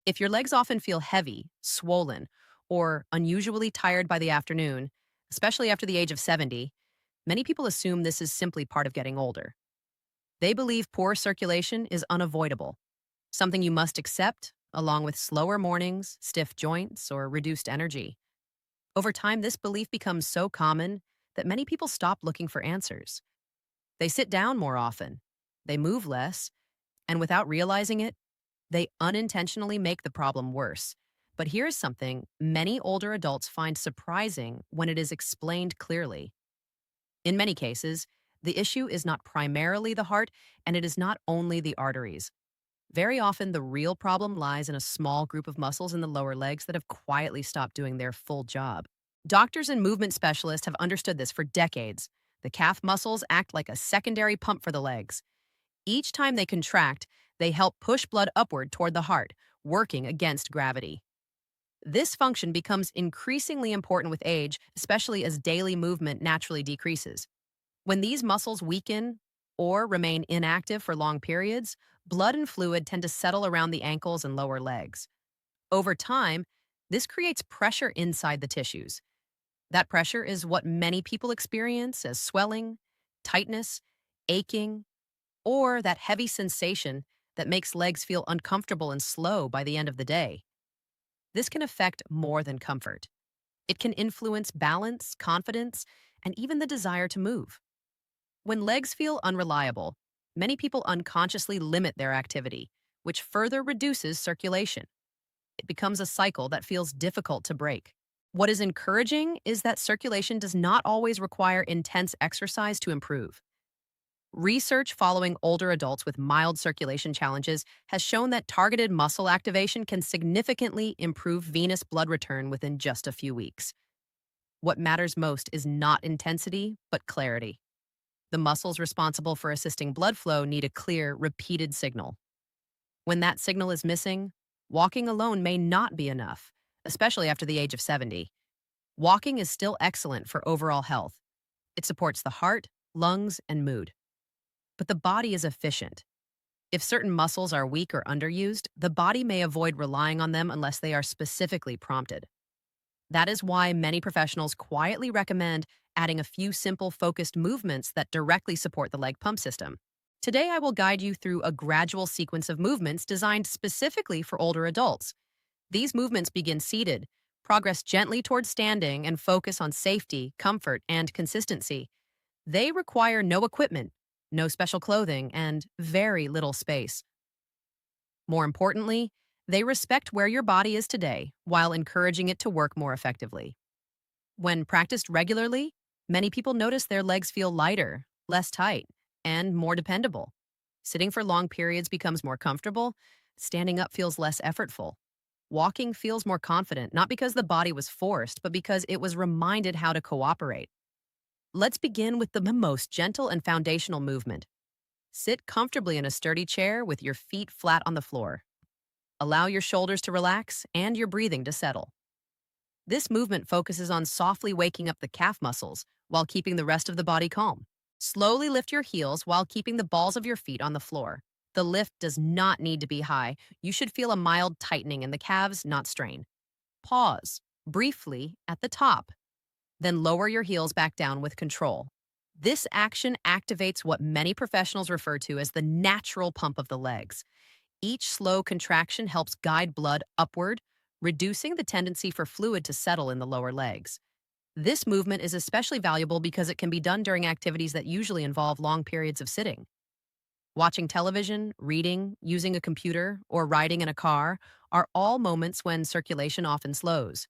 If your legs often feel heavy, swollen, or unusually tired by the afternoon, especially after the age of 70, many people assume this is simply part of getting older. They believe poor circulation is unavoidable, something you must accept, along with slower mornings, stiff joints, or reduced energy. Over time, this belief becomes so common that many people stop looking for answers. They sit down more often, they move less, and without realizing it, they unintentionally make the problem worse. But here's something many older adults find surprising when it is explained clearly. In many cases, the issue is not primarily the heart, and it is not only the arteries. Very often, the real problem lies in a small group of muscles in the lower legs that have quietly stopped doing their full job. Doctors and movement specialists have understood this for decades. The calf muscles act like a secondary pump for the legs. Each time they contract, they help push blood upward toward the heart, working against gravity. This function becomes increasingly important with age, especially as daily movement naturally decreases. When these muscles weaken or remain inactive for long periods, blood and fluid tend to settle around the ankles and lower legs. Over time, this creates pressure inside the tissues. That pressure is what many people experience as swelling, tightness, aching, or that heavy sensation that makes legs feel uncomfortable and slow by the end of the day. This can affect more than comfort. It can influence balance, confidence, and even the desire to move. When legs feel unreliable, many people unconsciously limit their activity, which further reduces circulation. It becomes a cycle that feels difficult to break. What is encouraging is that circulation does not always require intense exercise to improve. Research following older adults with mild circulation challenges has shown that targeted muscle activation can significantly improve venous blood return within just a few weeks. What matters most is not intensity, but clarity. The muscles responsible for assisting blood flow need a clear, repeated signal. When that signal is missing, walking alone may not be enough, especially after the age of 70. Walking is still excellent for overall health. It supports the heart, lungs, and mood. But the body is efficient. If certain muscles are weak or underused, the body may avoid relying on them unless they are specifically prompted. That is why many professionals quietly recommend adding a few simple, focused movements that directly support the leg pump system. Today, I will guide you through a gradual sequence of movements designed specifically for older adults. These movements begin seated, progress gently towards standing, and focus on safety, comfort, and consistency. They require no equipment, no special clothing, and very little space. More importantly, they respect where your body is today while encouraging it to work more effectively. When practiced regularly, many people notice their legs feel lighter, less tight, and more dependable. Sitting for long periods becomes more comfortable, standing up feels less effortful. Walking feels more confident, not because the body was forced, but because it was reminded how to cooperate. Let's begin with the most gentle and foundational movement. Sit comfortably in a sturdy chair with your feet flat on the floor. Allow your shoulders to relax and your breathing to settle. This movement focuses on softly waking up the calf muscles while keeping the rest of the body calm. Slowly lift your heels while keeping the balls of your feet on the floor. The lift does not need to be high. You should feel a mild tightening in the calves, not strain. Pause briefly at the top, then lower your heels back down with control. This action activates what many professionals refer to as the natural pump of the legs. Each slow contraction helps guide blood upward, reducing the tendency for fluid to settle in the lower legs. This movement is especially valuable because it can be done during activities that usually involve long periods of sitting. Watching television, reading, using a computer, or riding in a car are all moments when circulation often slows.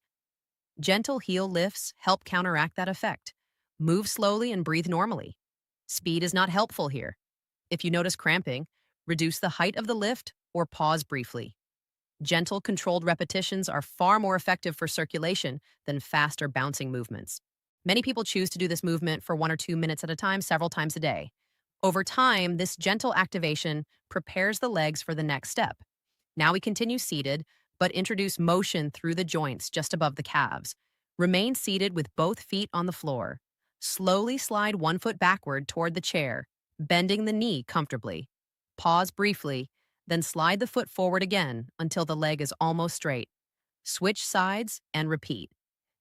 Gentle heel lifts help counteract that effect. Move slowly and breathe normally. Speed is not helpful here. If you notice cramping, reduce the height of the lift or pause briefly. Gentle, controlled repetitions are far more effective for circulation than fast or bouncing movements. Many people choose to do this movement for 1 or 2 minutes at a time, several times a day. Over time, this gentle activation prepares the legs for the next step. Now we continue seated, but introduce motion through the joints just above the calves. Remain seated with both feet on the floor. Slowly slide one foot backward toward the chair, bending the knee comfortably. Pause briefly, Then slide the foot forward again until the leg is almost straight. Switch sides and repeat.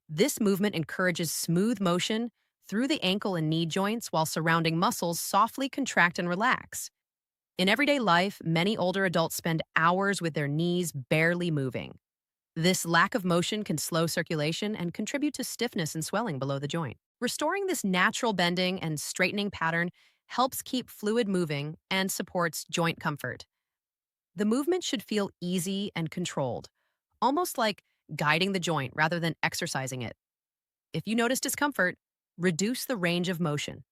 This movement encourages smooth motion through the ankle and knee joints while surrounding muscles softly contract and relax. In everyday life, many older adults spend hours with their knees barely moving. This lack of motion can slow circulation and contribute to stiffness and swelling below the joint. Restoring this natural bending and straightening pattern helps keep fluid moving and supports joint comfort. The movement should feel easy and controlled, almost like guiding the joint rather than exercising it. If you notice discomfort, reduce the range of motion.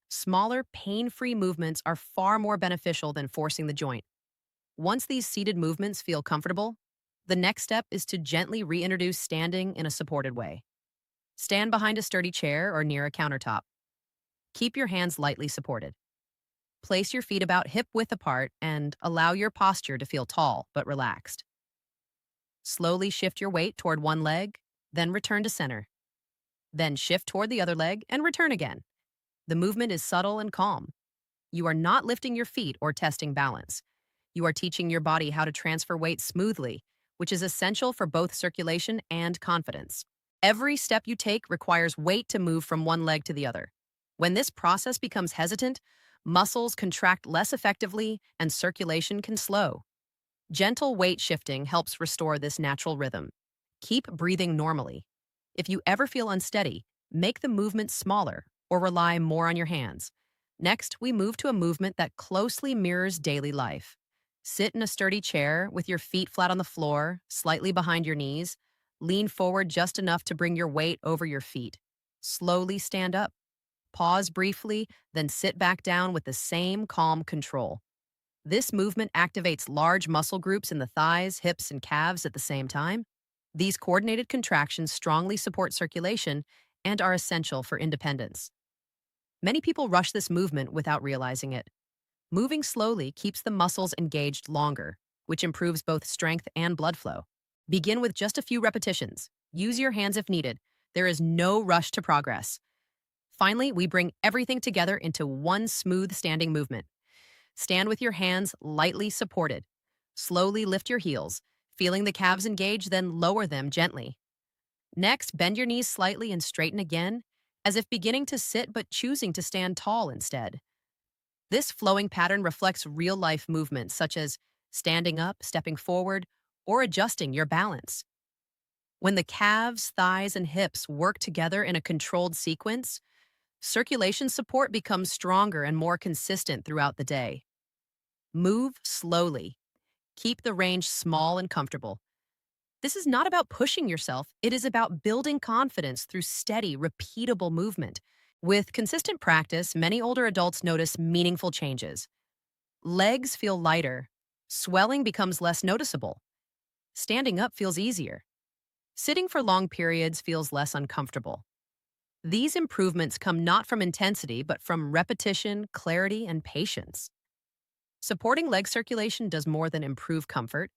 Smaller, pain-free movements are far more beneficial than forcing the joint. Once these seated movements feel comfortable, the next step is to gently reintroduce standing in a supported way. Stand behind a sturdy chair or near a countertop. Keep your hands lightly supported. Place your feet about hip-width apart and allow your posture to feel tall but relaxed. Slowly shift your weight toward one leg, then return to center. Then shift toward the other leg and return again. The movement is subtle and calm. You are not lifting your feet or testing balance. You are teaching your body how to transfer weight smoothly, which is essential for both circulation and confidence. Every step you take requires weight to move from one leg to the other. When this process becomes hesitant, muscles contract less effectively and circulation can slow. Gentle weight shifting helps restore this natural rhythm. Keep breathing normally. If you ever feel unsteady, make the movement smaller or rely more on your hands. Next, we move to a movement that closely mirrors daily life. Sit in a sturdy chair with your feet flat on the floor, slightly behind your knees. Lean forward just enough to bring your weight over your feet. Slowly stand up. Pause briefly, then sit back down with the same calm control. This movement activates large muscle groups in the thighs, hips, and calves at the same time. These coordinated contractions strongly support circulation and are essential for independence. Many people rush this movement without realizing it. Moving slowly keeps the muscles engaged longer, which improves both strength and blood flow. Begin with just a few repetitions. Use your hands if needed. There is no rush to progress. Finally, we bring everything together into one smooth standing movement. Stand with your hands lightly supported. Slowly lift your heels, feeling the calves engage, then lower them gently. Next, bend your knees slightly and straighten again, as if beginning to sit but choosing to stand tall instead. This flowing pattern reflects real-life movements such as standing up, stepping forward, or adjusting your balance. When the calves, thighs, and hips work together in a controlled sequence, circulation support becomes stronger and more consistent throughout the day. Move slowly. Keep the range small and comfortable. This is not about pushing yourself, it is about building confidence through steady, repeatable movement. With consistent practice, many older adults notice meaningful changes. Legs feel lighter. Swelling becomes less noticeable. Standing up feels easier. Sitting for long periods feels less uncomfortable. These improvements come not from intensity, but from repetition, clarity, and patience. Supporting leg circulation does more than improve comfort.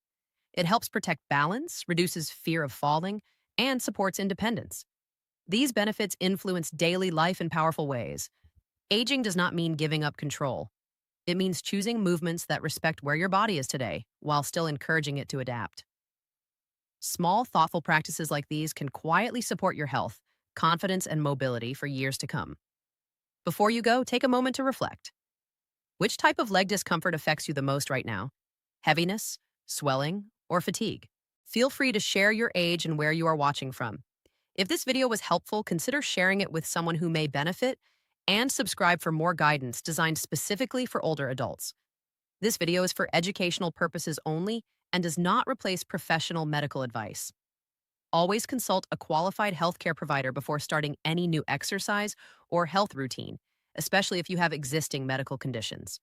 It helps protect balance, reduces fear of falling, and supports independence. These benefits influence daily life in powerful ways. Aging does not mean giving up control. It means choosing movements that respect where your body is today, while still encouraging it to adapt. Small, thoughtful practices like these can quietly support your health, confidence, and mobility for years to come. Before you go, take a moment to reflect. Which type of leg discomfort affects you the most right now? Heaviness, swelling, or fatigue? Feel free to share your age and where you are watching from. If this video was helpful, consider sharing it with someone who may benefit, and subscribe for more guidance designed specifically for older adults. This video is for educational purposes only and does not replace professional medical advice. Always consult a qualified healthcare provider before starting any new exercise or health routine, especially if you have existing medical conditions.